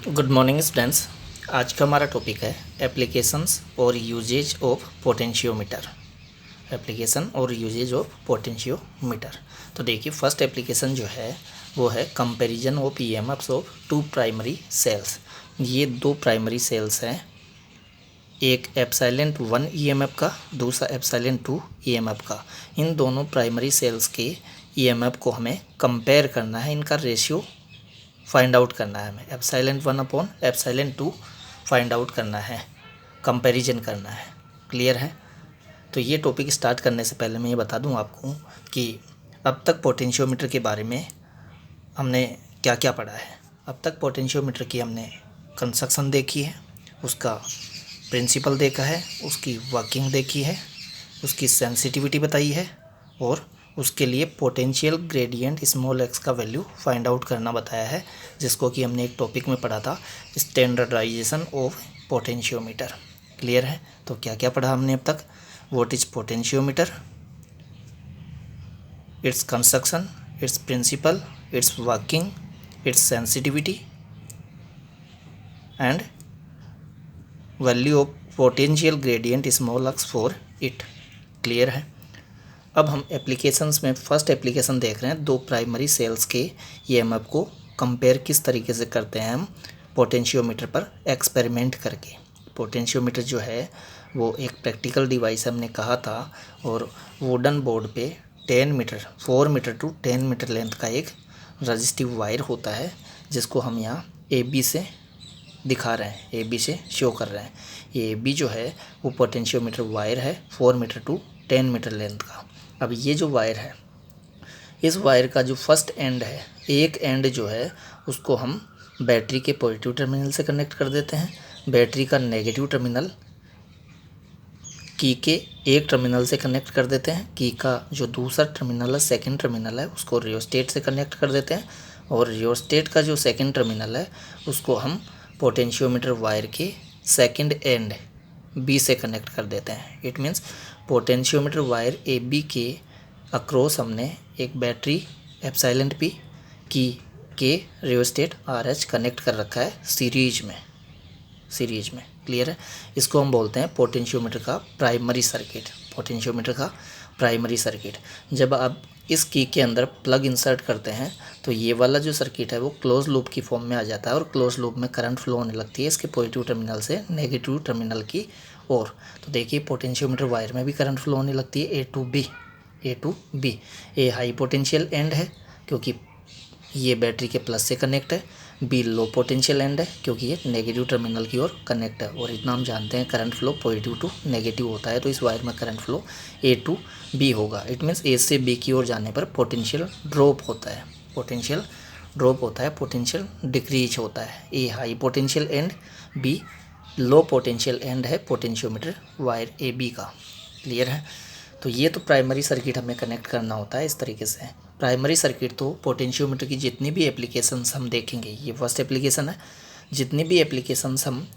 Good morning students. आज का हमारा टॉपिक है एप्लीकेशंस और यूजेज ऑफ पोटेंशियोमीटर। एप्लीकेशन और यूजेज ऑफ पोटेंशियोमीटर। तो देखिए, फर्स्ट एप्लीकेशन जो है वो है comparison of EMFs of two primary cells. ये दो प्राइमरी सेल्स हैं, एक एप्सिलॉन 1 ईएमएफ का, दूसरा एप्सिलॉन 2 ईएमएफ का। इन दोनों प्राइमरी सेल्स के ईएमएफ को हमें कंपेयर करना है, इनका रेशियो फाइंड आउट करना है। हमें epsilon 1 upon epsilon 2 find out करना है, कंपैरिजन करना है। क्लियर है? तो ये टॉपिक स्टार्ट करने से पहले मैं ये बता दूं आपको कि अब तक पोटेंशियोमीटर के बारे में हमने क्या क्या पढ़ा है। अब तक पोटेंशियोमीटर की हमने कंस्ट्रक्शन देखी है, उसका प्रिंसिपल देखा है, उसकी वर्किंग देखी है, उसकी सेंसिटिविटी बताई है और उसके लिए पोटेंशियल ग्रेडियंट स्मॉल एक्स का वैल्यू फाइंड आउट करना बताया है, जिसको कि हमने एक टॉपिक में पढ़ा था, स्टैंडर्डाइजेशन ऑफ पोटेंशियोमीटर। क्लियर है? तो क्या क्या पढ़ा हमने अब तक? What is potentiometer, its construction, its principle, its working, its sensitivity and value of potential gradient small x for it. Clear है? अब हम एप्लीकेशंस में फर्स्ट एप्लीकेशन देख रहे हैं, दो प्राइमरी सेल्स के ईएमएफ को कंपेयर किस तरीके से करते हैं हम पोटेंशियोमीटर पर एक्सपेरिमेंट करके। पोटेंशियोमीटर जो है वो एक प्रैक्टिकल डिवाइस हमने कहा था, और वुडन बोर्ड पे 10 metre 4 metre to 10 metre length का एक रजिस्टिव वायर होता है, जिसको हम यहाँ AB से दिखा रहे हैं, AB से शो कर रहे हैं। ये AB जो है वो पोटेंशियोमीटर वायर है 4 मीटर टू 10 मीटर लेंथ का। अब ये जो वायर है, इस वायर का जो फर्स्ट एंड है, एक एंड जो है उसको हम बैटरी के पॉजिटिव टर्मिनल से कनेक्ट कर देते हैं, बैटरी का नेगेटिव टर्मिनल की के एक टर्मिनल से कनेक्ट कर देते हैं, की का जो दूसरा टर्मिनल है, सेकंड टर्मिनल है, उसको रियोस्टेट से कनेक्ट कर देते हैं, और रियोस्टेट का जो सेकंड टर्मिनल है उसको हम पोटेंशियोमीटर वायर के सेकंड एंड B से कनेक्ट कर देते हैं। It means potentiometer wire AB के अक्रॉस हमने एक बैटरी एप्सिलॉन P की के रियोस्टेट RH कनेक्ट कर रखा है सीरीज में। क्लियर है? इसको हम बोलते हैं पोटेंशियोमीटर का प्राइमरी सर्किट। पोटेंशियोमीटर का प्राइमरी सर्किट। जब आप इस की के अंदर प्लग इंसर्ट करते हैं तो ये वाला जो सर्किट है वो क्लोज लूप की फॉर्म में आ जाता है, और क्लोज लूप में करंट फ्लो होने लगती है इसके पॉजिटिव टर्मिनल से नेगेटिव टर्मिनल की ओर। तो देखिए, पोटेंशियोमीटर वायर में भी करंट फ्लो होने लगती है A to B. A high potential end है क्योंकि ये बैटरी के प्लस से कनेक्ट है, बी लो पोटेंशियल एंड है क्योंकि ये नेगेटिव टर्मिनल की ओर कनेक्ट है। और इतना हम जानते हैं current flow positive to negative होता है, तो इस वायर में current flow A to B होगा। इट मीन्स A से B की ओर जाने पर पोटेंशियल ड्रॉप होता है, पोटेंशियल डिक्रीज होता है। A high potential and, B low potential end है पोटेंशियोमीटर वायर AB का। क्लियर है? तो ये तो प्राइमरी सर्किट हमें कनेक्ट करना होता है इस तरीके से। प्राइमरी सर्किट तो पोटेंशियोमीटर की जितनी भी एप्लीकेशंस हम देखेंगे, ये फर्स्ट एप्लीकेशन है, जितनी भी एप्लीकेशंस हम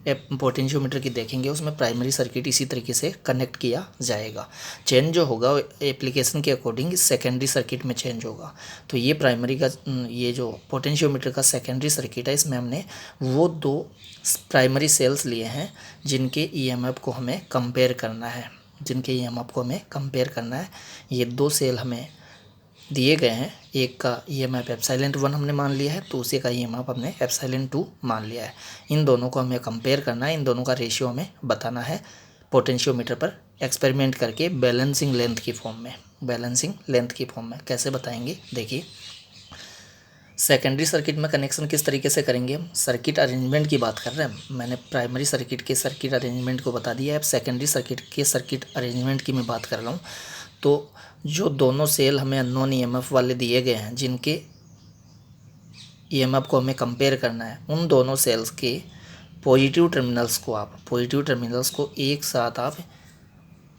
पोटेंशियोमीटर की देखेंगे उसमें प्राइमरी सर्किट इसी तरीके से कनेक्ट किया जाएगा। चेंज जो होगा एप्लीकेशन के अकॉर्डिंग सेकेंडरी सर्किट में चेंज होगा। तो ये प्राइमरी का, ये जो पोटेंशियोमीटर का सेकेंडरी सर्किट है, इसमें हमने वो दो प्राइमरी सेल्स लिए हैं जिनके ईएमएफ को हमें कंपेयर करना है, ये दो सेल हमें दिए गए हैं। एक का ईएमएफ एप्सिलॉन 1 हमने मान लिया है, तो उसी का ईएमएफ हमने एप्सिलॉन 2 मान लिया है। इन दोनों को हमें कंपेयर करना है, इन दोनों का रेशियो हमें बताना है पोटेंशियोमीटर पर एक्सपेरिमेंट करके बैलेंसिंग लेंथ की फॉर्म में। कैसे बताएंगे? देखिए, सेकेंडरी सर्किट में कनेक्शन किस तरीके से करेंगे? हम सर्किट अरेंजमेंट की बात कर रहे हैं। मैंने प्राइमरी सर्किट के सर्किट अरेंजमेंट को बता दिया है, अब सेकेंडरी सर्किट के सर्किट अरेंजमेंट की मैं बात कर रहा हूँ। तो जो दोनों सेल हमें अननोन ईएमएफ वाले दिए गए हैं, जिनके ईएमएफ को हमें कंपेयर करना है, उन दोनों सेल्स के पॉजिटिव टर्मिनल्स को एक साथ आप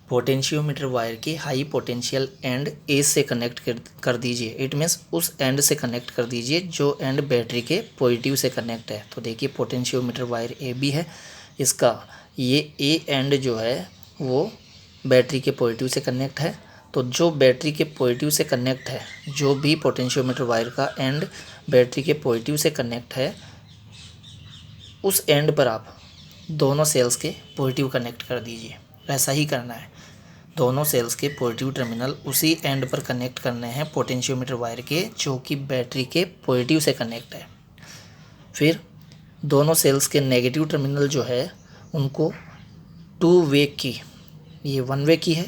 पोटेंशियोमीटर वायर के हाई पोटेंशियल एंड ए से कनेक्ट कर दीजिए। इट मीन्स उस एंड से कनेक्ट कर दीजिए जो एंड बैटरी के पॉजिटिव से कनेक्ट है। तो देखिए, पोटेंशियोमीटर वायर AB है, इसका ये ए एंड जो है वो बैटरी के पॉजिटिव से कनेक्ट है। तो जो बैटरी के पॉजिटिव से कनेक्ट है, जो भी पोटेंशियोमीटर वायर का एंड बैटरी के पॉजिटिव से कनेक्ट है, उस एंड पर आप दोनों सेल्स के पॉजिटिव कनेक्ट कर दीजिए। ऐसा ही करना है, दोनों सेल्स के पॉजिटिव टर्मिनल उसी एंड पर कनेक्ट करने हैं पोटेंशियोमीटर वायर के, जो कि बैटरी के पॉजिटिव से कनेक्ट है। फिर दोनों सेल्स के नेगेटिव टर्मिनल जो है उनको टू वे की, ये वन वे की है,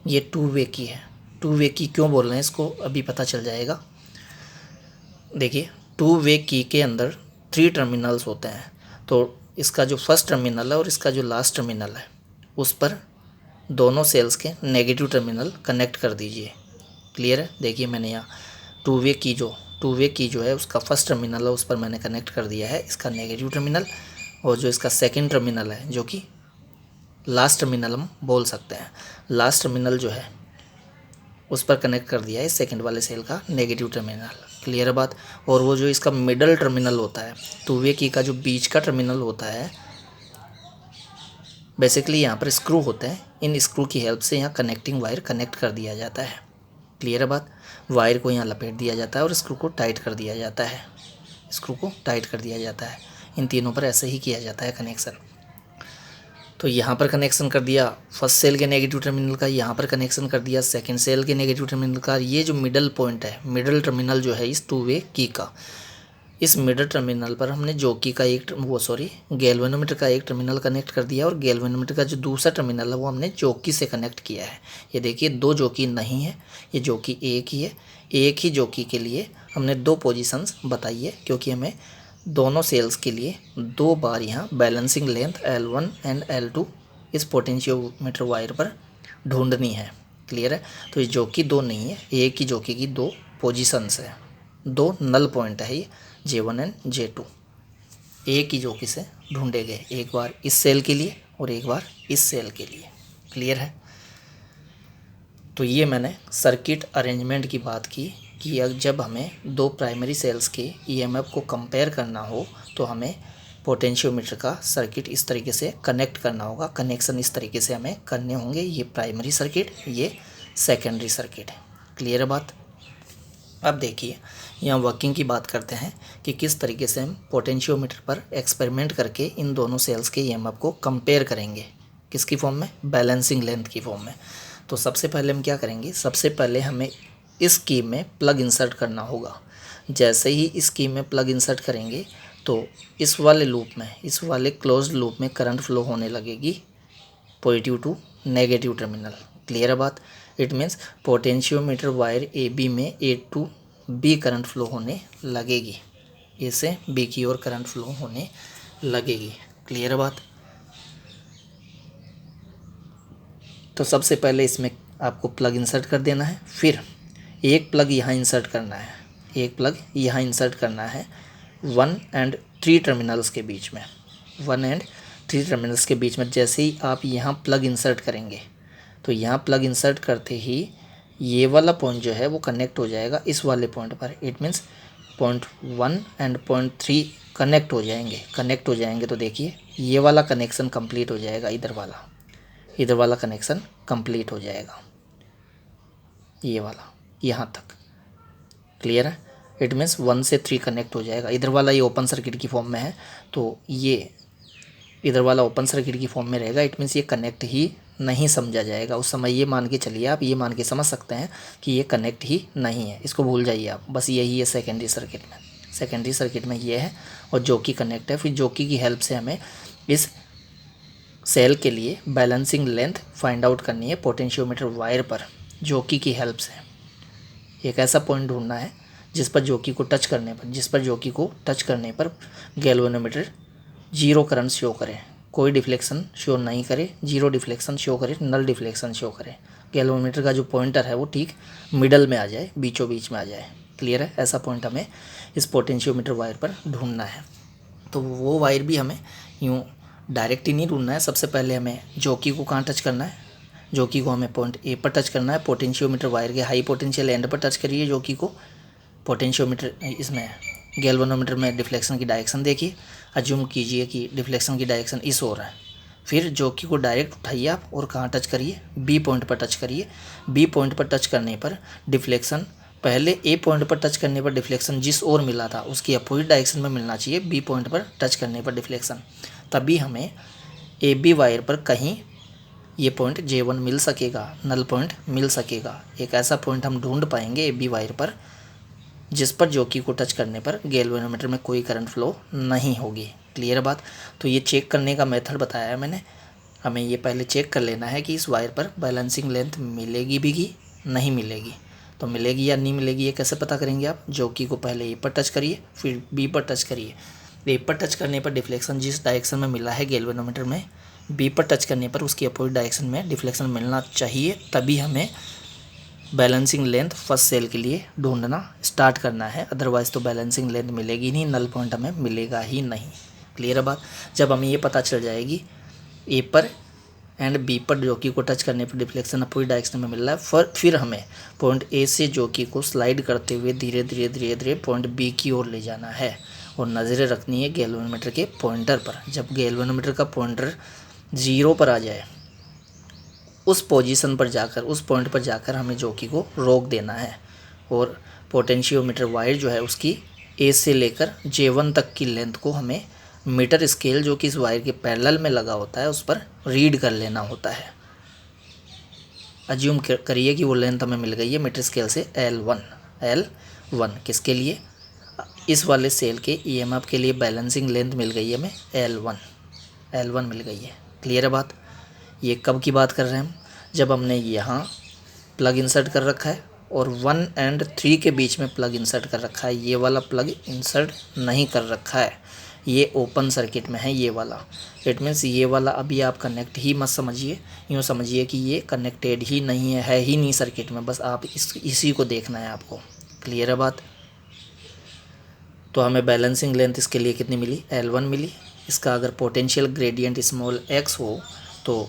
ये टू वे की है। टू वे की क्यों बोल रहे हैं इसको अभी पता चल जाएगा। देखिए, टू वे की के अंदर 3 टर्मिनल्स होते हैं, तो इसका जो फर्स्ट टर्मिनल है और इसका जो लास्ट टर्मिनल है उस पर दोनों सेल्स के नेगेटिव टर्मिनल कनेक्ट कर दीजिए। क्लियर है। देखिए मैंने यहाँ टू वे की जो है उसका फर्स्ट टर्मिनल है उस पर मैंने कनेक्ट कर दिया है इसका नेगेटिव टर्मिनल, और जो इसका सेकंड टर्मिनल है जो कि लास्ट टर्मिनल हम बोल सकते हैं, लास्ट टर्मिनल जो है उस पर कनेक्ट कर दिया है सेकंड वाले सेल का नेगेटिव टर्मिनल। क्लियर है बात। और वो जो इसका मिडल टर्मिनल होता है, टू वे की का जो बीच का टर्मिनल होता है, बेसिकली यहाँ पर स्क्रू होते हैं, इन स्क्रू की हेल्प से यहाँ कनेक्टिंग वायर कनेक्ट कर दिया जाता है। क्लियर है बात। वायर को यहाँ लपेट दिया जाता है और स्क्रू को टाइट कर दिया जाता है, स्क्रू को टाइट कर दिया जाता है। इन तीनों पर ऐसे ही किया जाता है कनेक्शन। तो यहाँ पर कनेक्शन कर दिया फर्स्ट सेल के नेगेटिव टर्मिनल का, यहाँ पर कनेक्शन कर दिया सेकंड सेल के नेगेटिव टर्मिनल का। ये जो मिडल पॉइंट है, मिडल टर्मिनल जो है इस टू वे की का, इस मिडल टर्मिनल पर हमने जॉकी का गैल्वेनोमीटर का एक टर्मिनल कनेक्ट कर दिया, और गैल्वेनोमीटर का जो दूसरा टर्मिनल है वो हमने जॉकी से कनेक्ट किया है। ये देखिए 2 जॉकी नहीं है, ये जॉकी एक ही है। एक ही जॉकी के लिए हमने 2 पोजीशंस बताई है, क्योंकि हमें दोनों सेल्स के लिए 2 बार यहाँ balancing length L1 and L2 इस पोटेंशियोमीटर वायर पर ढूंढनी है। क्लियर है। तो ये जॉकी 2 नहीं है, एक ही जॉकी की 2 पोजीशंस है, 2 नल पॉइंट है ये J1 एंड J2। एक ही जॉकी से ढूंढे गए, एक बार इस सेल के लिए और एक बार इस सेल के लिए। क्लियर है। तो ये मैंने सर्किट अरेंजमेंट की बात की कि जब हमें 2 प्राइमरी सेल्स के EMF को कंपेयर करना हो तो हमें पोटेंशियोमीटर का सर्किट इस तरीके से कनेक्ट करना होगा, कनेक्शन इस तरीके से हमें करने होंगे। ये प्राइमरी सर्किट, ये सेकेंडरी सर्किट है। क्लियर है बात। अब देखिए यहाँ वर्किंग की बात करते हैं कि किस तरीके से हम पोटेंशियोमीटर पर एक्सपेरिमेंट करके इन दोनों सेल्स के EMF को कंपेयर करेंगे। किसकी फॉर्म में? बैलेंसिंग लेंथ की फॉर्म में। तो सबसे पहले हम क्या करेंगे, सबसे पहले हमें इस की में प्लग इंसर्ट करना होगा। जैसे ही इस की में प्लग इंसर्ट करेंगे तो इस वाले लूप में, इस वाले क्लोज्ड लूप में करंट फ्लो होने लगेगी positive to negative terminal. Clear है बात। It means potentiometer wire AB में A to B current flow होने लगेगी, A से B की ओर करंट फ्लो होने लगेगी। क्लियर है बात। तो सबसे पहले इसमें आपको प्लग इंसर्ट कर देना है, फिर एक प्लग यहाँ इंसर्ट करना है, एक प्लग यहाँ इंसर्ट करना है 1 एंड 3 टर्मिनल्स के बीच में, 1 एंड 3 टर्मिनल्स के बीच में। जैसे ही आप यहाँ प्लग इंसर्ट करेंगे तो यहाँ प्लग इंसर्ट करते ही ये वाला पॉइंट जो है वो कनेक्ट हो जाएगा इस वाले पॉइंट पर। It means point 1 and point 3 connect हो जाएंगे। तो देखिए ये वाला कनेक्शन कंप्लीट हो जाएगा, इधर वाला कनेक्शन कंप्लीट हो जाएगा, ये वाला यहाँ तक। क्लियर है। इट मीन्स 1 से 3 कनेक्ट हो जाएगा। इधर वाला ये ओपन सर्किट की फॉर्म में है तो ये इधर वाला ओपन सर्किट की फॉर्म में रहेगा। इट मीन्स ये कनेक्ट ही नहीं समझा जाएगा। उस समय ये मान के चलिए, आप ये मान के समझ सकते हैं कि ये कनेक्ट ही नहीं है, इसको भूल जाइए आप। बस यही है सेकेंडरी सर्किट में ये है, और जॉकी कनेक्ट है। फिर जॉकी की हेल्प से हमें इस सेल के लिए बैलेंसिंग लेंथ फाइंड आउट करनी है पोटेंशियोमीटर वायर पर जॉकी की हेल्प से। एक ऐसा पॉइंट ढूंढना है जिस पर जॉकी को टच करने पर गैल्वेनोमीटर 0 करंट शो करे, कोई डिफ्लेक्शन शो नहीं करे, 0 डिफ्लेक्शन शो करे, नल डिफ्लेक्शन शो करे। गैल्वेनोमीटर का जो पॉइंटर है वो ठीक मिडल में आ जाए, बीचों बीच में आ जाए। क्लियर है। ऐसा पॉइंट हमें इस पोटेंशियोमीटर वायर पर ढूंढना है। तो वो वायर भी हमें यूँ डायरेक्ट ही नहीं ढूंढना है। सबसे पहले हमें जॉकी को कहाँ टच करना है, जॉकी को हमें पॉइंट A पर टच करना है। पोटेंशियोमीटर वायर के हाई पोटेंशियल एंड पर टच करिए जॉकी को। पोटेंशियोमीटर इसमें गैल्वेनोमीटर में डिफ्लेक्शन की डायरेक्शन देखिए, अज्यूम कीजिए कि डिफ्लेक्शन की डायरेक्शन इस हो रहा है। फिर जॉकी को डायरेक्ट उठाइए आप और कहाँ टच करिए, B पॉइंट पर टच करिए। B पॉइंट पर टच करने पर डिफ्लेक्शन पहले ए पॉइंट पर टच करने पर डिफ्लेक्शन जिस ओर मिला था उसकी अपोजिट डायरेक्शन में मिलना चाहिए बी पॉइंट पर टच करने पर डिफ्लेक्शन, तभी हमें ए बी वायर पर कहीं ये पॉइंट J1 मिल सकेगा, नल पॉइंट मिल सकेगा। एक ऐसा पॉइंट हम ढूंढ पाएंगे ए बी वायर पर जिस पर जॉकी को टच करने पर गैल्वेनोमीटर में कोई करंट फ्लो नहीं होगी। क्लियर बात। तो ये चेक करने का मेथड बताया है मैंने। हमें ये पहले चेक कर लेना है कि इस वायर पर बैलेंसिंग लेंथ मिलेगी भी कि नहीं मिलेगी। तो मिलेगी या नहीं मिलेगी ये कैसे पता करेंगे आप? जॉकी को पहले ए पर टच करिए, फिर बी पर टच करिए। ए पर टच करने पर डिफ्लेक्शन जिस डायरेक्शन में मिला है गैल्वेनोमीटर में, बी पर टच करने पर उसकी अपोजिट डायरेक्शन में डिफ्लेक्शन मिलना चाहिए, तभी हमें बैलेंसिंग लेंथ फर्स्ट सेल के लिए ढूंढना स्टार्ट करना है। अदरवाइज़ तो बैलेंसिंग लेंथ मिलेगी नहीं, नल पॉइंट हमें मिलेगा ही नहीं। क्लियर है बात। जब हमें ये पता चल जाएगी ए पर एंड बी पर जॉकी को टच करने पर डिफ्लेक्शन अपोजिट डायरेक्शन में मिल रहा है, फिर हमें पॉइंट ए से जॉकी को स्लाइड करते हुए धीरे धीरे धीरे धीरे पॉइंट बी की ओर ले जाना है और नज़रें रखनी है गैल्वेनोमीटर के पॉइंटर पर। जब गैल्वेनोमीटर का पॉइंटर 0 पर आ जाए उस पोजीशन पर जाकर, उस पॉइंट पर जाकर हमें जॉकी को रोक देना है और पोटेंशियोमीटर वायर जो है उसकी ए से लेकर J1 तक की लेंथ को हमें मीटर स्केल जो कि इस वायर के पैरेलल में लगा होता है उस पर रीड कर लेना होता है। अज्यूम करिए कि वो लेंथ हमें मिल गई है मीटर स्केल से L1 किसके लिए? इस वाले सेल के EMF के लिए बैलेंसिंग लेंथ मिल गई है हमें L1 मिल गई है। क्लियर है बात। ये कब की बात कर रहे हैं हम? जब हमने यहाँ प्लग इंसर्ट कर रखा है और 1 एंड 3 के बीच में प्लग इंसर्ट कर रखा है। ये वाला प्लग इंसर्ट नहीं कर रखा है, ये ओपन सर्किट में है ये वाला। इट मीन्स ये वाला अभी आप कनेक्ट ही मत समझिए, यूँ समझिए कि ये कनेक्टेड ही नहीं है ही नहीं सर्किट में, बस आप इसी को देखना है आपको। क्लियर है बात। तो हमें बैलेंसिंग लेंथ इसके लिए कितनी मिली? L1 मिली। इसका अगर पोटेंशियल ग्रेडियंट स्मॉल x हो तो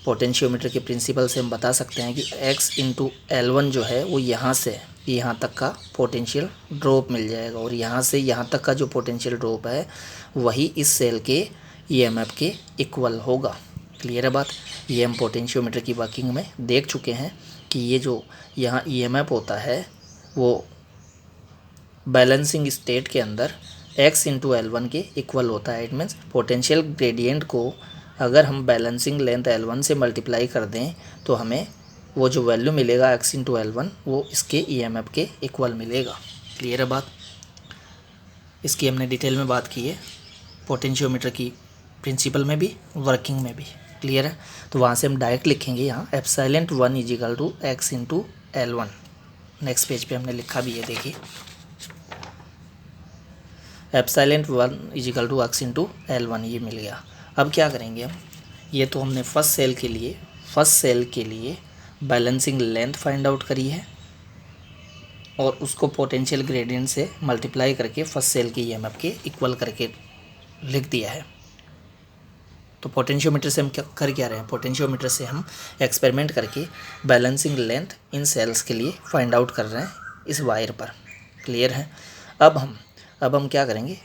पोटेंशियोमीटर के प्रिंसिपल से हम बता सकते हैं कि x इंटू L1 जो है वो यहाँ से यहाँ तक का पोटेंशियल ड्रॉप मिल जाएगा और यहाँ से यहाँ तक का जो पोटेंशियल ड्रॉप है वही इस सेल के EMF के इक्वल होगा। क्लियर है बात। ये हम पोटेंशियोमीटर की वर्किंग में देख चुके हैं कि ये जो यहाँ EMF होता है वो बैलेंसिंग स्टेट के अंदर x इंटू L1 के इक्वल होता है। इट मीन्स पोटेंशियल ग्रेडियंट को अगर हम बैलेंसिंग लेंथ L1 से मल्टीप्लाई कर दें तो हमें वो जो वैल्यू मिलेगा x इंटू L1 वो इसके EMF के इक्वल मिलेगा। क्लियर है बात। इसकी हमने डिटेल में बात की है पोटेंशियोमीटर की प्रिंसिपल में भी वर्किंग में भी। क्लियर है। तो वहाँ से हम डायरेक्ट लिखेंगे यहाँ epsilon 1 is equal to x into L1। Next page पे हमने लिखा भी है, देखिए epsilon 1 is equal to x into L1 ये मिल गया। अब क्या करेंगे हम? ये तो हमने फर्स्ट सेल के लिए बैलेंसिंग लेंथ फाइंड आउट करी है और उसको पोटेंशियल ग्रेडियंट से मल्टीप्लाई करके फर्स्ट सेल के EMF के इक्वल करके लिख दिया है। तो पोटेंशियोमीटर से हम कर क्या रहे हैं? पोटेंशियोमीटर से हम एक्सपेरिमेंट करके बैलेंसिंग लेंथ इन सेल्स के लिए फाइंड आउट कर रहे हैं इस वायर पर। क्लियर है। अब हम क्या करेंगे?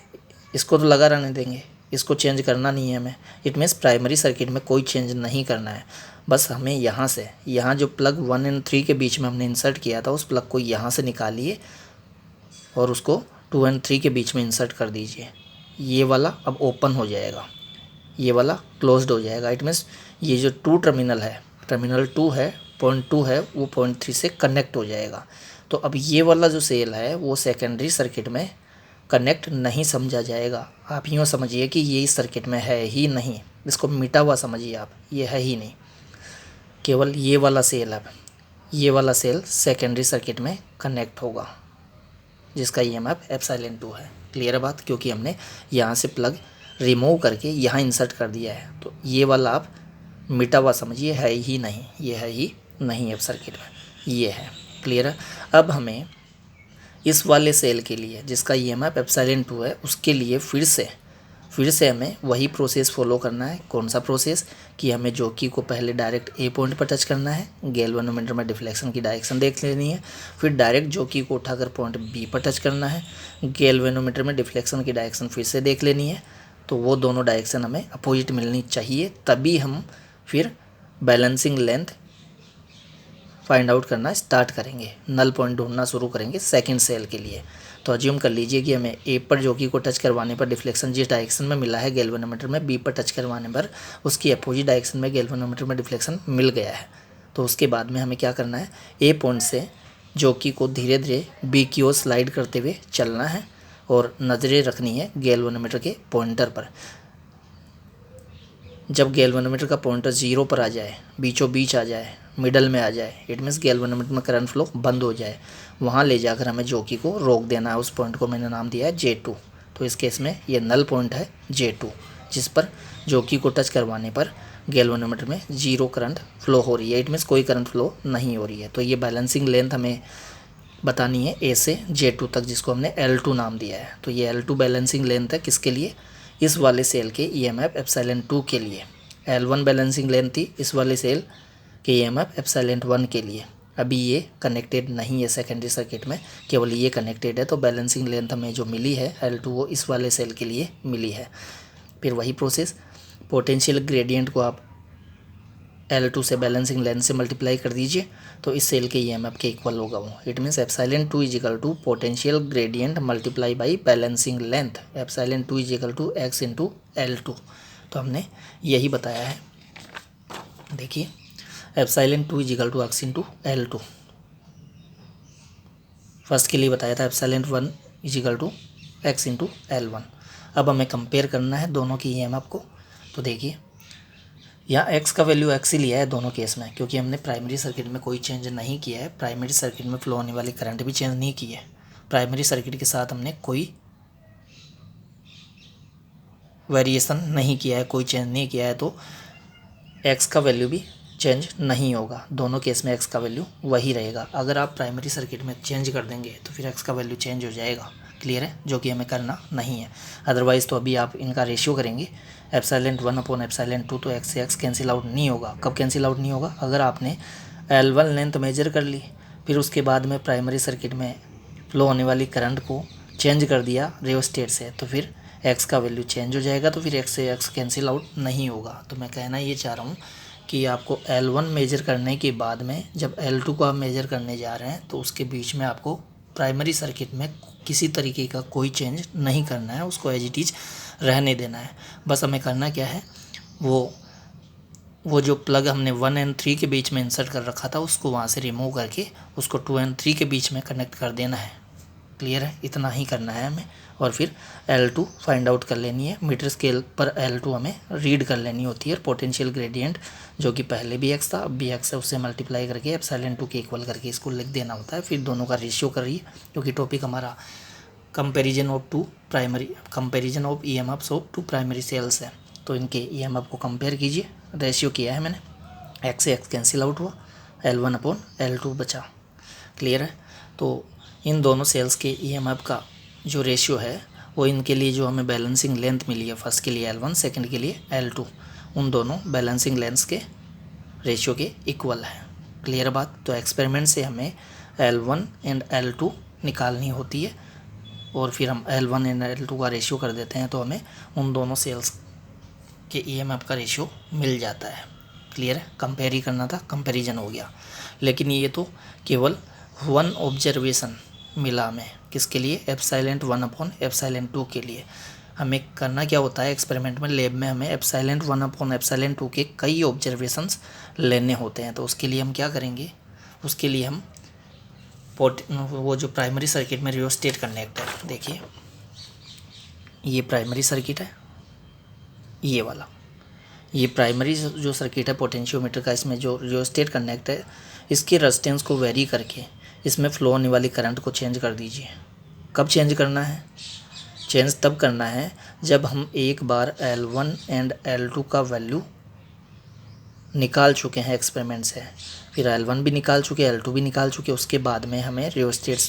इसको तो लगा रहने देंगे, इसको चेंज करना नहीं है हमें। इट मीन्स प्राइमरी सर्किट में कोई चेंज नहीं करना है, बस हमें यहाँ जो प्लग 1 एंड 3 के बीच में हमने इंसर्ट किया था उस प्लग को यहाँ से निकालिए और उसको 2 एंड 3 के बीच में इंसर्ट कर दीजिए। ये वाला अब ओपन हो जाएगा, ये वाला क्लोज्ड हो जाएगा। इट मीन्स ये जो 2 टर्मिनल है, टर्मिनल 2 है, पॉइंट 2 है, वो पॉइंट 3 से कनेक्ट हो जाएगा। तो अब ये वाला जो सेल है वो सेकेंडरी सर्किट में कनेक्ट नहीं समझा जाएगा। आप यूँ समझिए कि ये इस सर्किट में है ही नहीं, इसको मिटा हुआ समझिए आप, ये है ही नहीं। केवल ये वाला सेल, अब ये वाला सेल सेकेंडरी सर्किट में कनेक्ट होगा जिसका EMF एप्सिलॉन 2 है। क्लियर है बात। क्योंकि हमने यहाँ से प्लग रिमूव करके यहाँ इंसर्ट कर दिया है, तो ये वाला आप मिटा हुआ समझिए, है ही नहीं, ये है ही नहीं अब सर्किट में, ये है। क्लियर है। अब हमें इस वाले सेल के लिए जिसका EMF एप्सिलॉन 2 है उसके लिए फिर से हमें वही प्रोसेस फॉलो करना है। कौन सा प्रोसेस? कि हमें जॉकी को पहले डायरेक्ट ए पॉइंट पर टच करना है, गैल्वेनोमीटर में डिफ्लेक्शन की डायरेक्शन देख लेनी है, फिर डायरेक्ट जॉकी को उठाकर पॉइंट बी पर टच करना है, गैल्वेनोमीटर में डिफ्लेक्शन की डायरेक्शन फिर से देख लेनी है। तो वो दोनों डायरेक्शन हमें अपोजिट मिलनी चाहिए, तभी हम फिर बैलेंसिंग लेंथ फाइंड आउट करना स्टार्ट करेंगे, नल पॉइंट ढूंढना शुरू करेंगे सेकंड सेल के लिए। तो अज्यूम कर लीजिए कि हमें ए पर जॉकी को टच करवाने पर डिफ्लेक्शन जिस डायरेक्शन में मिला है गैल्वेनोमीटर में, बी पर टच करवाने पर उसकी अपोजिट डायरेक्शन में गैल्वेनोमीटर में डिफ्लेक्शन मिल गया है। तो उसके बाद में हमें क्या करना है, ए पॉइंट से जॉकी को धीरे धीरे बी की ओर स्लाइड करते हुए चलना है और नज़रें रखनी है गैल्वेनोमीटर के पॉइंटर पर। जब गैल्वेनोमीटर का पॉइंटर 0 पर आ जाए, बीचों बीच आ जाए, मिडल में आ जाए, इट मीन्स गैल्वेनोमीटर में करंट फ्लो बंद हो जाए, वहाँ ले जाकर हमें जॉकी को रोक देना है। उस पॉइंट को मैंने नाम दिया है J2। तो इस केस में ये नल पॉइंट है J2, जिस पर जॉकी को टच करवाने पर गैल्वेनोमीटर में 0 करंट फ्लो हो रही है, इट मीन्स कोई करंट फ्लो नहीं हो रही है। तो ये बैलेंसिंग लेंथ हमें बतानी है A से J2 तक, जिसको हमने L2 नाम दिया है। तो ये L2 बैलेंसिंग लेंथ है किसके लिए, इस वाले सेल के EMF एप्सिलॉन 2 के लिए। L1 बैलेंसिंग लेंथ थी इस वाले सेल के EMF एप्सिलॉन 1 के लिए। अभी ये कनेक्टेड नहीं है सेकेंडरी सर्किट में, केवल ये कनेक्टेड है। तो बैलेंसिंग लेंथ हमें जो मिली है L2 वो इस वाले सेल के लिए मिली है। फिर वही प्रोसेस, पोटेंशियल ग्रेडियंट को आप L2 से बैलेंसिंग लेंथ से मल्टीप्लाई कर दीजिए तो इस सेल के EMF के इक्वल होगा वो। It means epsilon 2 is equal to potential gradient multiply by balancing length, epsilon 2 is equal to x into L2। तो हमने यही बताया है, देखिए epsilon 2 is equal to x into L2। First के लिए बताया था epsilon 1 is equal to x into L1। अब हमें कंपेयर करना है दोनों की EMF को। तो देखिए यहाँ x का वैल्यू x ही लिया है दोनों केस में, क्योंकि हमने प्राइमरी सर्किट में कोई चेंज नहीं किया है, प्राइमरी सर्किट में फ्लो होने वाली करंट भी चेंज नहीं की है, प्राइमरी सर्किट के साथ हमने कोई वेरिएशन नहीं किया है, कोई चेंज नहीं किया है। तो x का वैल्यू भी चेंज नहीं होगा, दोनों केस में x का वैल्यू वही रहेगा। अगर आप प्राइमरी सर्किट में चेंज कर देंगे तो फिर x का वैल्यू चेंज हो जाएगा, क्लियर है, जो कि हमें करना नहीं है। अदरवाइज़ तो अभी आप इनका रेशियो करेंगे एप्सिलॉन 1 अपॉन एप्सिलॉन 2, तो x से x कैंसिल आउट नहीं होगा। कब कैंसिल आउट नहीं होगा, अगर आपने L1 लेंथ मेजर कर ली, फिर उसके बाद में प्राइमरी सर्किट में फ्लो होने वाली करंट को चेंज कर दिया रियोस्टेट से, तो फिर x का वैल्यू चेंज हो जाएगा, तो फिर x से x कैंसिल आउट नहीं होगा। तो मैं कहना ये चाह रहा हूँ कि आपको L1 मेजर करने के बाद में जब L2 को आप मेजर करने जा रहे हैं तो उसके बीच में आपको प्राइमरी सर्किट में किसी तरीके का कोई चेंज नहीं करना है, उसको एज इट इज रहने देना है। बस हमें करना क्या है, वो जो प्लग हमने 1 और 3 के बीच में इंसर्ट कर रखा था उसको वहाँ से रिमूव करके उसको 2 और 3 के बीच में कनेक्ट कर देना है, क्लियर है, इतना ही करना है हमें। और फिर L2 फाइंड आउट कर लेनी है, मीटर स्केल पर L2 हमें रीड कर लेनी होती है। पोटेंशियल ग्रेडियंट जो कि पहले भी x था अब भी x है, उससे मल्टीप्लाई करके एप्सिलॉन 2 के इक्वल करके इसको लिख देना होता है। फिर दोनों का रेशियो करिए, क्योंकि टॉपिक हमारा comparison of EMFs of two primary cells है। तो इनके EMF को कंपेयर कीजिए, रेशियो किया है मैंने, x से x कैंसिल आउट हुआ, L1 अपॉन L2 बचा, क्लियर है। तो इन दोनों सेल्स के EMF का जो रेशियो है वो इनके लिए जो हमें बैलेंसिंग लेंथ मिली है, फर्स्ट के लिए L1, सेकंड के लिए L2, उन दोनों बैलेंसिंग लेंथ्स के रेशियो के इक्वल है, क्लियर बात। तो एक्सपेरिमेंट से हमें L1 एंड L2 निकालनी होती है और फिर हम L1 एंड L2 का रेशियो कर देते हैं तो हमें उन दोनों सेल्स के EMF का रेशियो मिल जाता है, क्लियर है। कंपेयर ही करना था, कंपैरिजन हो गया। लेकिन ये तो केवल वन ऑब्जर्वेशन मिला हमें, किसके लिए, एप्सिलॉन 1 अपॉन एप्सिलॉन 2 के लिए। हमें करना क्या होता है एक्सपेरिमेंट में, लैब में हमें एप्सिलॉन 1 अपॉन एप्सिलॉन 2 के कई ऑब्जर्वेशंस लेने होते हैं। तो उसके लिए हम क्या करेंगे, उसके लिए हम वो जो प्राइमरी सर्किट में रियोस्टेट कनेक्ट है, देखिए ये प्राइमरी सर्किट है, ये वाला ये प्राइमरी जो सर्किट है पोटेंशियोमीटर का, इसमें जो रियोस्टेट कनेक्ट है इसके रेजिस्टेंस को वेरी करके इसमें फ्लो होने वाली करंट को चेंज कर दीजिए। कब चेंज करना है, चेंज तब करना है जब हम एक बार L1 एंड L2 का वैल्यू निकाल चुके हैं एक्सपेरिमेंट से, फिर L1 भी निकाल चुके, L2 भी निकाल चुके, उसके बाद में हमें रियोस्टेट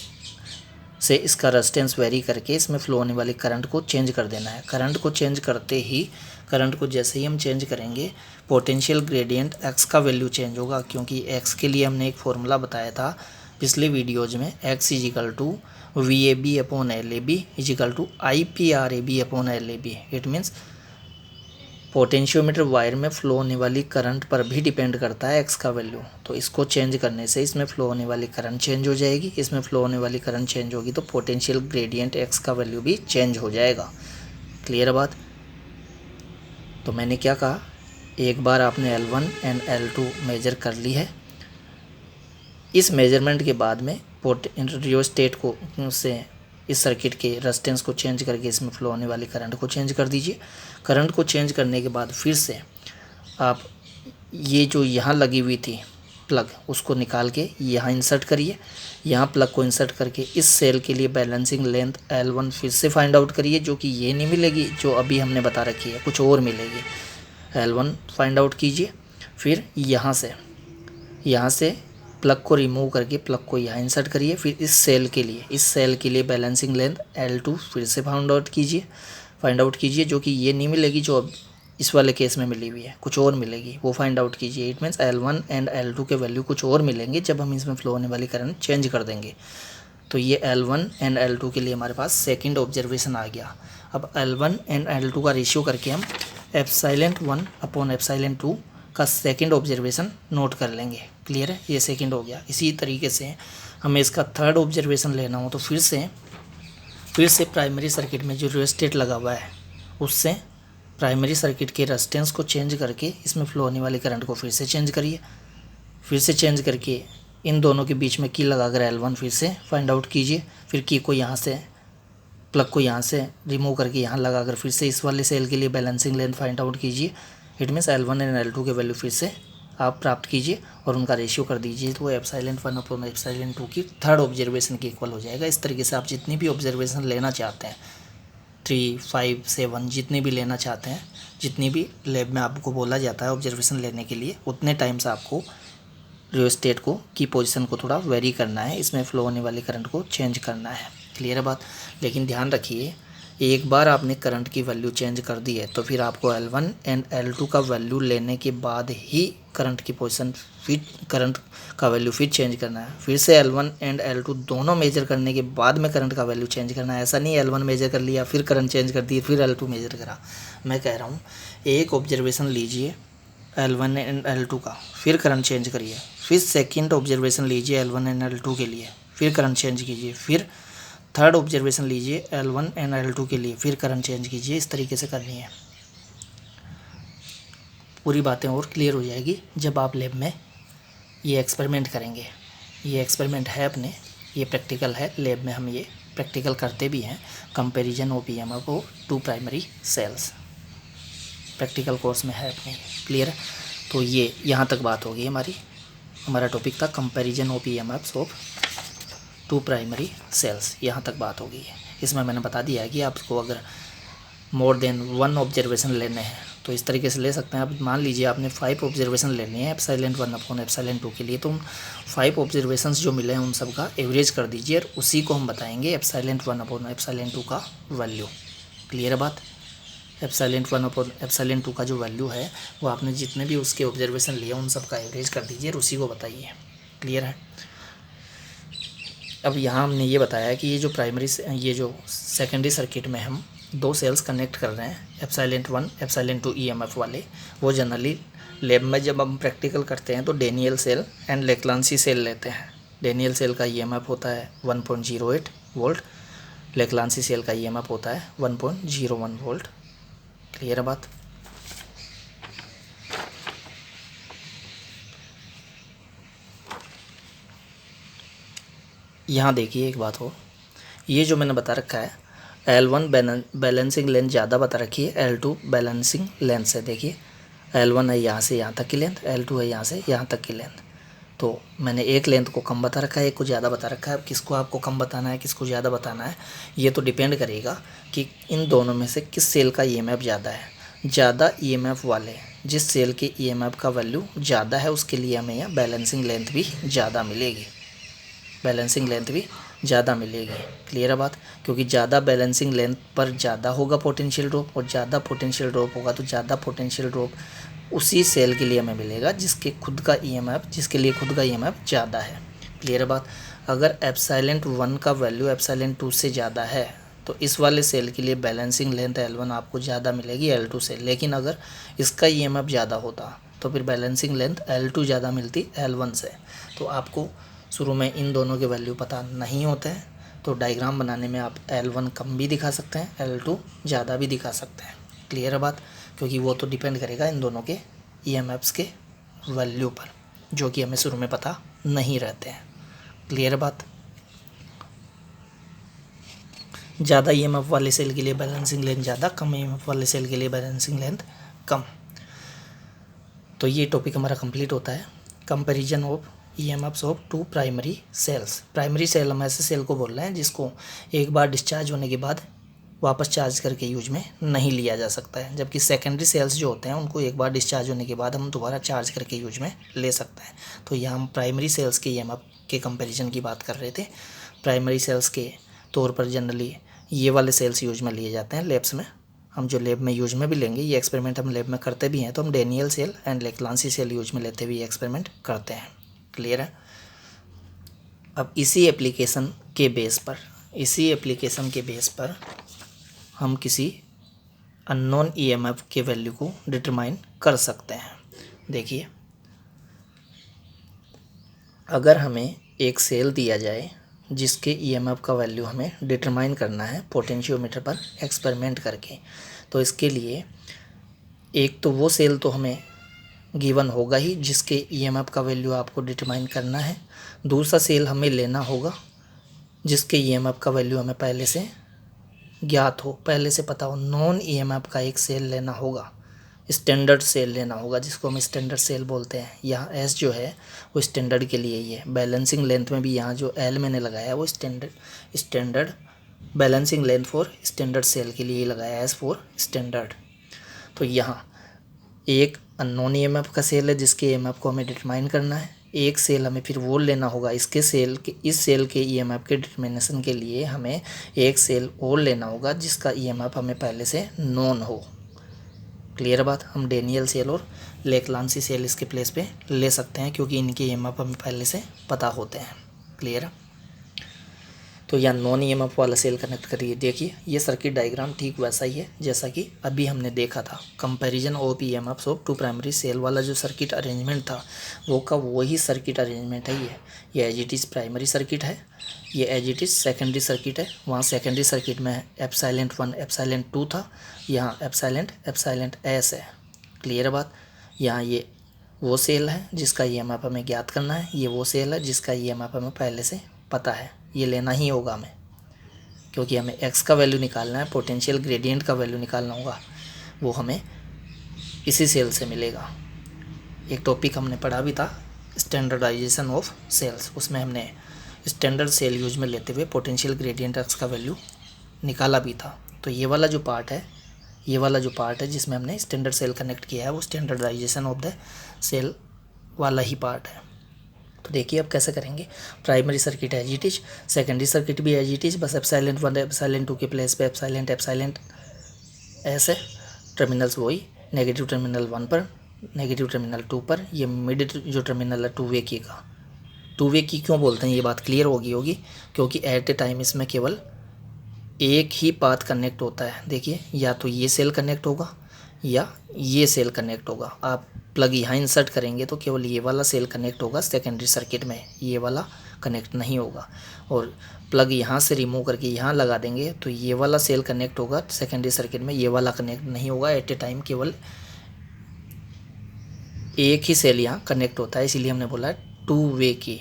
से इसका रेजिस्टेंस वेरी करके इसमें फ्लो होने वाली करंट को चेंज कर देना है। करंट को चेंज करते ही, करंट को जैसे ही हम चेंज करेंगे पोटेंशियल ग्रेडियंट x का वैल्यू चेंज होगा, क्योंकि x के लिए हमने एक फॉर्मूला बताया था पिछले वीडियोज़ में, x is equal to VAB upon LAB is equal to IPRAB upon LAB। It means potentiometer wire में फ्लो होने वाली करंट पर भी डिपेंड करता है एक्स का वैल्यू। तो इसको चेंज करने से इसमें फ्लो होने वाली करंट चेंज हो जाएगी, इसमें फ्लो होने वाली करंट चेंज होगी तो पोटेंशियल ग्रेडियंट एक्स का वैल्यू भी चेंज हो जाएगा। क्लियर बात। तो मैंने क्या कहा, एक बार आपने L1 एंड L2 मेजर कर ली है, इस मेजरमेंट के बाद में रियोस्टेट को से इस सर्किट के रेजिस्टेंस को चेंज करके इसमें फ्लो होने वाली करंट को चेंज कर दीजिए। करंट को चेंज करने के बाद फिर से आप ये जो यहाँ लगी हुई थी प्लग, उसको निकाल के यहाँ इंसर्ट करिए। यहाँ प्लग को इंसर्ट करके इस सेल के लिए बैलेंसिंग लेंथ L1 फिर से फाइंड आउट करिए, जो कि ये नहीं मिलेगी जो अभी हमने बता रखी है, कुछ और मिलेगी। L1 फाइंड आउट कीजिए। फिर यहाँ से प्लग को रिमूव करके प्लग को यहाँ इंसर्ट करिए। फिर इस सेल के लिए बैलेंसिंग लेंथ L2 फिर से फाइंड आउट कीजिए, जो कि ये नहीं मिलेगी जो अब इस वाले केस में मिली हुई है, कुछ और मिलेगी, वो फाइंड आउट कीजिए। It means L1 and L2 के वैल्यू कुछ और मिलेंगे जब हम इसमें फ्लो होने वाली करंट चेंज कर देंगे। तो ये L1 एंड L2 के लिए हमारे पास सेकंड ऑब्जर्वेशन आ गया। अब L1 एंड L2 का रेशियो करके हम ε1 अपॉन ε2 का सेकंड ऑब्जर्वेशन नोट कर लेंगे। क्लियर है, ये सेकंड हो गया। इसी तरीके से हमें इसका थर्ड ऑब्जर्वेशन लेना हो तो फिर से प्राइमरी सर्किट में जो रियोस्टेट लगा हुआ है उससे प्राइमरी सर्किट के रेजिस्टेंस को चेंज करके इसमें फ्लो होने वाली करंट को फिर से चेंज करिए। फिर से चेंज करके इन दोनों के बीच में की लगाकर L1 फिर से फाइंड आउट कीजिए। फिर की को यहाँ से प्लग को यहाँ से रिमूव करके यहाँ लगाकर फिर से इस वाले सेल के लिए बैलेंसिंग लेंथ फाइंड आउट कीजिए। It means L1 and L2 के वैल्यू फिर से आप प्राप्त कीजिए और उनका रेशियो कर दीजिए, तो वो ε1 अपॉन ε2 की थर्ड ऑब्जर्वेशन के इक्वल हो जाएगा। इस तरीके से आप जितनी भी ऑब्जर्वेशन लेना चाहते हैं, 3, 5, 7 जितनी भी लेना चाहते हैं, जितनी भी लैब में आपको बोला जाता है ऑब्जर्वेशन लेने के लिए, उतने टाइम से आपको रियोस्टेट को की पोजीशन को थोड़ा वेरी करना है, इसमें फ्लो होने वाली करंट को चेंज करना है। क्लियर है बात। लेकिन ध्यान रखिए, एक बार आपने करंट की वैल्यू चेंज कर दी है तो फिर आपको L1 एंड L2 का वैल्यू लेने के बाद ही करंट की पोजीशन फिर करंट का वैल्यू फिर चेंज करना है। फिर से L1 एंड L2 दोनों मेजर करने के बाद में करंट का वैल्यू चेंज करना है। ऐसा नहीं L1 मेजर कर लिया फिर करंट चेंज कर दिए फिर L2 मेजर करा। मैं कह रहा हूँ एक ऑब्जर्वेशन लीजिए L1 एंड L2 का, फिर करंट चेंज करिए। फिर सेकेंड ऑब्जर्वेशन लीजिए L1 एंड L2 के लिए, फिर करंट चेंज कीजिए। फिर थर्ड ऑब्जर्वेशन लीजिए L1 एंड L2 के लिए, फिर करंट चेंज कीजिए। इस तरीके से करनी है। पूरी बातें और क्लियर हो जाएगी जब आप लैब में ये एक्सपेरिमेंट करेंगे। ये एक्सपेरिमेंट है अपने, ये प्रैक्टिकल है, लैब में हम ये प्रैक्टिकल करते भी हैं। Comparison of EMF of 2 primary cells practical course में है अपने। क्लियर है। तो ये यहाँ तक बात होगी हमारा टॉपिक था comparison of EMFs of 2 primary cells. यहाँ तक बात होगी। इसमें मैंने बता दिया है कि आपको अगर मोर देन 1 ऑब्जर्वेशन लेने हैं तो इस तरीके से ले सकते हैं। आप मान लीजिए आपने 5 ऑब्जर्वेशन लेने हैं ε1 अपॉन ε2 के लिए, तो 5 ऑब्जर्वेशंस जो मिले हैं उन सब का एवरेज कर दीजिए और उसी को हम बताएंगे ε1 अपॉन ε2 का वैल्यू। क्लियर है बात। ε1 अपॉन ε2 का जो वैल्यू है वो आपने जितने भी उसके ऑब्जर्वेशन लिए उन सब का एवरेज कर दीजिए और उसी को बताइए। क्लियर है। अब यहाँ हमने ये बताया कि ये जो सेकेंडरी सर्किट में हम 2 सेल्स कनेक्ट कर रहे हैं ε1 ε2 ईएमएफ वाले, वो जनरली लैब में जब हम प्रैक्टिकल करते हैं तो Daniel cell and Leclanche cell लेते हैं। डेनियल सेल का ईएमएफ होता है 1.08 वोल्ट, लेक्लांसी सेल का ईएमएफ होता है 1.01 वोल्ट। क्लियर है बात। यहाँ देखिए एक बात हो, ये जो मैंने बता रखा है L1 बैलेंसिंग लेंथ ज़्यादा बता रखी है L2 बैलेंसिंग लेंथ से। देखिए L1 है यहाँ से यहाँ तक की लेंथ, L2 है यहाँ से यहाँ तक की लेंथ। तो मैंने एक लेंथ को कम बता रखा है, एक को ज़्यादा बता रखा है। अब किसको आपको कम बताना है किसको ज़्यादा बताना है ये तो डिपेंड करेगा कि इन दोनों में से किस सेल का ईएमएफ ज़्यादा है। ज़्यादा ईएमएफ वाले जिस सेल के ईएमएफ का वैल्यू ज़्यादा है उसके लिए हमें यहाँ बैलेंसिंग लेंथ भी ज़्यादा मिलेगी, बैलेंसिंग लेंथ भी ज़्यादा मिलेगी। क्लियर है बात। क्योंकि ज़्यादा बैलेंसिंग लेंथ पर ज़्यादा होगा पोटेंशियल ड्रॉप, और ज़्यादा पोटेंशियल ड्रॉप होगा तो ज़्यादा पोटेंशियल ड्रॉप उसी सेल के लिए हमें मिलेगा जिसके खुद का ईएमएफ ज़्यादा है। क्लियर है बात। अगर ε1 का वैल्यू ε2 से ज़्यादा है तो इस वाले सेल के लिए बैलेंसिंग लेंथ L1 आपको ज़्यादा मिलेगी L2 से, लेकिन अगर इसका EMF ज़्यादा होता तो फिर बैलेंसिंग लेंथ L2 ज़्यादा मिलती L1 से। तो आपको शुरू में इन दोनों के वैल्यू पता नहीं होते हैं, तो डायग्राम बनाने में आप L1 कम भी दिखा सकते हैं, L2 ज़्यादा भी दिखा सकते हैं। क्लियर है बात, क्योंकि वो तो डिपेंड करेगा इन दोनों के EMFs के वैल्यू पर, जो कि हमें शुरू में पता नहीं रहते हैं। क्लियर है बात। ज़्यादा EMF वाले सेल के लिए बैलेंसिंग लेंथ ज़्यादा, कम EMF वाले सेल के लिए बैलेंसिंग लेंथ कम। तो ये टॉपिक हमारा कंप्लीट होता है, comparison of EMFs of two primary cells. Primary cell हम ऐसे सेल को बोल रहे हैं जिसको एक बार डिस्चार्ज होने के बाद वापस चार्ज करके यूज में नहीं लिया जा सकता है, जबकि सेकेंडरी सेल्स जो होते हैं उनको एक बार डिस्चार्ज होने के बाद हम दोबारा चार्ज करके यूज में ले सकते हैं। तो यहाँ हम प्राइमरी सेल्स के EMF के कंपैरिजन की बात कर रहे थे। प्राइमरी सेल्स के तौर पर जनरली ये वाले सेल्स यूज में लिए जाते हैं लैब्स में। हम जो लैब में यूज में भी लेंगे, ये एक्सपेरिमेंट हम लैब में करते भी हैं, तो हम Daniel cell and Leclanche cell use में लेते हुए ये एक्सपेरिमेंट करते हैं। क्लियर है। अब इसी एप्लीकेशन के बेस पर हम किसी अननोन EMF के वैल्यू को डिटरमाइन कर सकते हैं। देखिए, अगर हमें एक सेल दिया जाए जिसके EMF का वैल्यू हमें डिटरमाइन करना है पोटेंशियोमीटर पर एक्सपेरिमेंट करके, तो इसके लिए एक तो वो सेल तो हमें गिवन होगा ही जिसके EMF का वैल्यू आपको डिटरमाइन करना है, दूसरा सेल हमें लेना होगा जिसके EMF का वैल्यू हमें पहले से ज्ञात हो, पहले से पता हो। नॉन EMF का एक सेल लेना होगा, स्टैंडर्ड सेल लेना होगा, जिसको हम स्टैंडर्ड सेल बोलते हैं। यहाँ S जो है वो स्टैंडर्ड के लिए ही है। बैलेंसिंग लेंथ में भी यहाँ जो L मैंने लगाया है वो standard balancing length for standard cell के लिए ही लगाया है, S फॉर स्टैंडर्ड। तो यहाँ एक अननोन EMF का सेल है जिसके EMF को हमें डिटरमाइन करना है, एक सेल हमें फिर वो लेना होगा इस सेल के EMF के डिटरमिनेशन के लिए हमें एक सेल और लेना होगा जिसका EMF हमें पहले से नोन हो। क्लियर बात। हम डेनियल सेल और लेक्लांसी सेल इसके प्लेस पे ले सकते हैं क्योंकि इनके EMF हमें पहले से पता होते हैं। क्लियर। तो यहाँ नॉन EMF वाला सेल कनेक्ट करिए। देखिए, ये सर्किट डायग्राम ठीक वैसा ही है जैसा कि अभी हमने देखा था। Comparison of EMFs of two primary cell वाला जो सर्किट अरेंजमेंट था वो का वही सर्किट अरेंजमेंट है। ये as it is primary circuit है, ये as it is secondary circuit है। वहाँ सेकेंडरी सर्किट में एप्सिलॉन 1 एप्सिलॉन 2 था, यहाँ एप्सिलॉन S है। क्लियर बात। यहाँ ये वो सेल है जिसका EMF हमें ज्ञात करना है, ये वो सेल है जिसका EMF हमें पहले से पता है, ये लेना ही होगा हमें क्योंकि हमें X का वैल्यू निकालना है, पोटेंशियल ग्रेडियंट का वैल्यू निकालना होगा, वो हमें इसी सेल से मिलेगा। एक टॉपिक हमने पढ़ा भी था स्टैंडर्डाइजेशन ऑफ सेल्स, उसमें हमने स्टैंडर्ड सेल यूज में लेते हुए पोटेंशियल ग्रेडियंट X का वैल्यू निकाला भी था। तो ये वाला जो पार्ट है जिसमें हमने स्टैंडर्ड सेल कनेक्ट किया है वो स्टैंडर्डाइजेशन ऑफ द सेल वाला ही पार्ट है। तो देखिए अब कैसे करेंगे। Primary circuit as it is, secondary circuit भी एज इट इज, बस एप्सिलॉन 1 एप्सिलॉन 2 के प्लेस पे एप्सिलॉन S है। टर्मिनल्स वही, नेगेटिव टर्मिनल 1 पर, नेगेटिव टर्मिनल 2 पर। ये मिड जो टर्मिनल है 2 वे की का, 2 वे की क्यों बोलते हैं ये बात क्लियर होगी क्योंकि एट ए टाइम इसमें केवल एक ही पाथ कनेक्ट होता है। देखिए, या तो ये सेल कनेक्ट होगा या ये सेल कनेक्ट होगा। आप प्लग यहाँ इंसर्ट करेंगे तो केवल ये वाला सेल कनेक्ट होगा सेकेंडरी सर्किट में, ये वाला कनेक्ट नहीं होगा। और प्लग यहाँ से रिमूव करके यहाँ लगा देंगे तो ये वाला सेल कनेक्ट होगा सेकेंडरी सर्किट में, ये वाला कनेक्ट नहीं होगा। एट ए टाइम केवल एक ही सेल यहाँ कनेक्ट होता है, इसीलिए हमने बोला 2 वे की।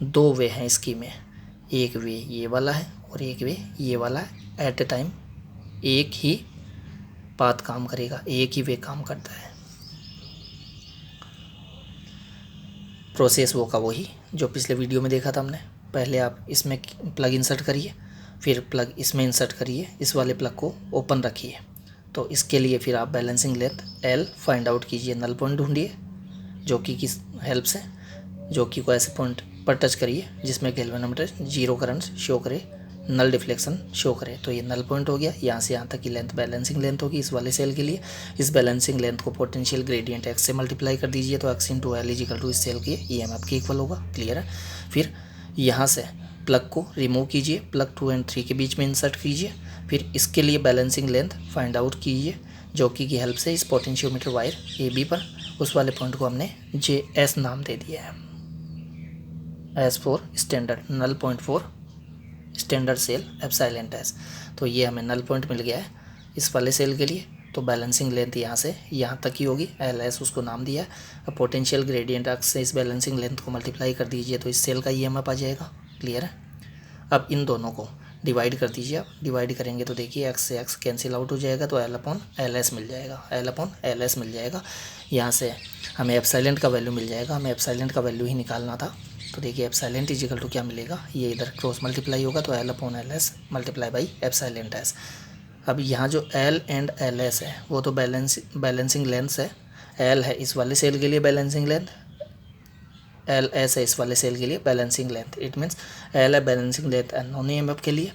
2 वे हैं इसकी में, एक वे ये वाला है और एक वे ये वाला है। एट ए टाइम एक ही पाथ काम करेगा, एक ही वे काम करता है। प्रोसेस वो का वही जो पिछले वीडियो में देखा था हमने। पहले आप इसमें प्लग इंसर्ट करिए, फिर प्लग इसमें इंसर्ट करिए, इस वाले प्लग को ओपन रखिए। तो इसके लिए फिर आप balancing length L find out कीजिए, नल पॉइंट ढूंढिए जो कि किस हेल्प से, जो कि को ऐसे पॉइंट पर टच करिए जिसमें गैल्वेनोमीटर 0 करंट शो करे, नल डिफ्लेक्शन शो करे। तो ये नल पॉइंट हो गया। यहाँ से यहाँ तक की लेंथ बैलेंसिंग लेंथ होगी इस वाले सेल के लिए। इस बैलेंसिंग लेंथ को पोटेंशियल ग्रेडियंट X से मल्टीप्लाई कर दीजिए तो X × L is equal to इस सेल के EMF के इक्वल होगा। क्लियर है। फिर यहाँ से प्लग को रिमूव कीजिए, प्लग 2 और 3 के बीच में इंसर्ट कीजिए। फिर इसके लिए बैलेंसिंग लेंथ फाइंड आउट कीजिए, जॉकी की हेल्प से इस पोटेंशियोमीटर वायर ए बी पर उस वाले पॉइंट को हमने जे एस नाम दे दिया है, S for standard, null point for standard cell epsilon S. तो ये हमें नल पॉइंट मिल गया है इस वाले सेल के लिए। तो बैलेंसिंग लेंथ यहाँ से यहाँ तक ही होगी, एल एस उसको नाम दिया है। अब पोटेंशियल ग्रेडियंट अक्स से इस बैलेंसिंग लेंथ को मल्टीप्लाई कर दीजिए तो इस सेल का ईएमएफ आ जाएगा। क्लियर है। अब इन दोनों को डिवाइड कर दीजिए आप, डिवाइड करेंगे तो देखिए एक्स से एक्स कैंसिल आउट हो जाएगा, तो एल अपॉन एल एस मिल जाएगा, एल अपॉन एल एस मिल जाएगा। यहाँ से हमें एप्सिलॉन का वैल्यू मिल जाएगा, हमें एप्सिलॉन का वैल्यू ही निकालना था। तो देखिए एप्सिलॉन इज इक्वल टू क्या मिलेगा, ये इधर क्रॉस मल्टीप्लाई होगा तो L upon L S multiply by epsilon S. अब यहाँ जो एल एंड एल एस है वो तो बैलेंसिंग लेंथ है, एल है इस वाले सेल के लिए बैलेंसिंग लेंथ, एल एस है इस वाले सेल के लिए balancing length. It means L है बैलेंसिंग लेंथ नॉन ईएमएफ के लिए,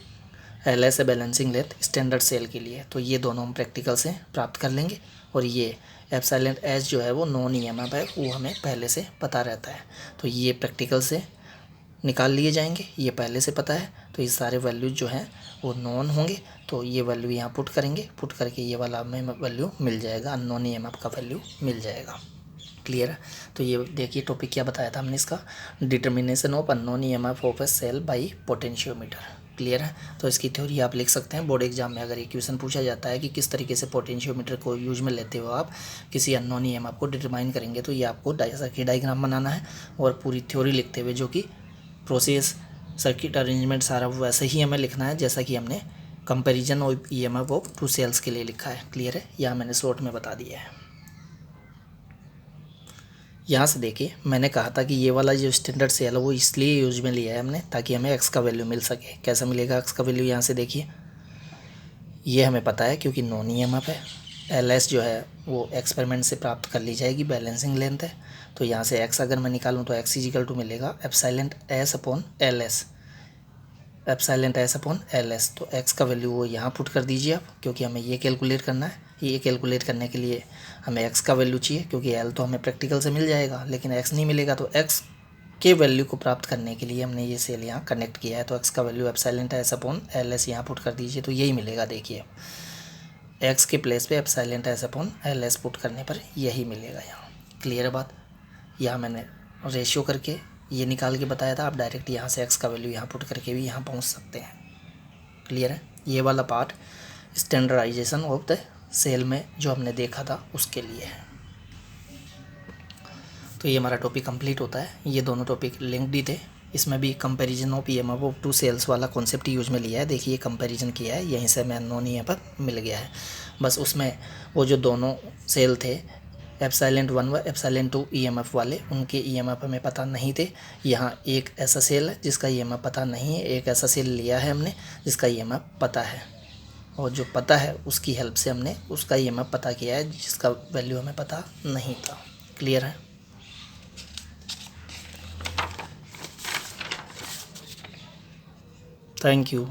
एल एस है बैलेंसिंग लेंथ स्टैंडर्ड सेल के लिए। तो ये दोनों हम प्रैक्टिकल से प्राप्त कर लेंगे। और ये एप्सिलॉन एस जो है वो नॉन ईएमएफ है, वो हमें पहले से पता रहता है, तो ये प्रैक्टिकल से निकाल लिए जाएंगे, ये पहले से पता है। तो ये सारे वैल्यूज जो हैं वो नॉन होंगे, तो ये वैल्यू यहाँ पुट करेंगे, पुट करके ये वाला हमें वैल्यू मिल जाएगा, अननोन ईएमएफ का वैल्यू मिल जाएगा। क्लियर है। तो ये देखिए टॉपिक क्या बताया था हमने इसका, determination of unknown EMF of a cell by potentiometer. Clear है। तो इसकी थ्योरी आप लिख सकते हैं बोर्ड एग्जाम में। अगर ये क्वेश्चन पूछा जाता है कि किस तरीके से पोटेंशियोमीटर को यूज में लेते हो आप किसी अननोन ईएमएफ को डिटरमाइन करेंगे, तो ये आपको सर्किट डायग्राम बनाना है और पूरी थ्योरी लिखते हुए, जो कि प्रोसेस सर्किट अरेंजमेंट सारा वैसे ही हमें लिखना है जैसा कि हमने comparison of EMF of two cells के लिए लिखा है। क्लियर है। यहाँ मैंने शॉर्ट में बता दिया है। यहाँ से देखिए मैंने कहा था कि ये वाला जो स्टैंडर्ड सेल है वो इसलिए यूज में लिया है हमने ताकि हमें एक्स का वैल्यू मिल सके। कैसा मिलेगा एक्स का वैल्यू, यहाँ से देखिए ये हमें पता है क्योंकि नॉन ईएमएफ है। एल एस जो है वो एक्सपेरिमेंट से प्राप्त कर ली जाएगी, बैलेंसिंग लेंथ है। तो यहाँ से एक्स अगर मैं निकालूँ तो एक्स इजिकल टू मिलेगा epsilon S upon L S, epsilon S upon L S. तो एक्स का वैल्यू वो यहाँ पुट कर दीजिए आप, क्योंकि हमें ये कैलकुलेट करना है। ये कैलकुलेट करने के लिए हमें एक्स का वैल्यू चाहिए, क्योंकि एल तो हमें प्रैक्टिकल से मिल जाएगा लेकिन एक्स नहीं मिलेगा। तो एक्स के वैल्यू को प्राप्त करने के लिए हमने ये सेल यहाँ कनेक्ट किया है। तो एक्स का value epsilon S upon L S यहाँ पुट कर दीजिए तो यही मिलेगा। देखिए एक्स के प्लेस पे epsilon S upon L S put करने पर यही मिलेगा यहाँ। क्लियर है बात। यहाँ मैंने रेशियो करके ये निकाल के बताया था, आप डायरेक्ट यहाँ से एक्स का वैल्यू यहाँ पुट करके भी यहाँ पहुँच सकते हैं। क्लियर है। ये वाला part standardization of the cell में जो हमने देखा था उसके लिए है। तो ये हमारा टॉपिक कंप्लीट होता है। ये दोनों टॉपिक लिंक्ड ही थे, इसमें भी comparison of EMF of two cells वाला कॉन्सेप्ट यूज में लिया है। देखिए कंपैरिजन किया है, यहीं से हमें अननोन ईएमएफ मिल गया है। बस उसमें वो जो दोनों सेल थे एप्सिलॉन 1 व एप्सिलॉन 2 ईएमएफ वाले, उनके ईएमएफ हमें पता नहीं थे। यहाँ एक ऐसा सेल है जिसका ईएमएफ पता नहीं है, एक ऐसा सेल लिया है हमने जिसका ईएमएफ पता है, और जो पता है उसकी हेल्प से हमने उसका ईएमएफ पता किया है जिसका वैल्यू हमें पता नहीं था। क्लियर है। Thank you.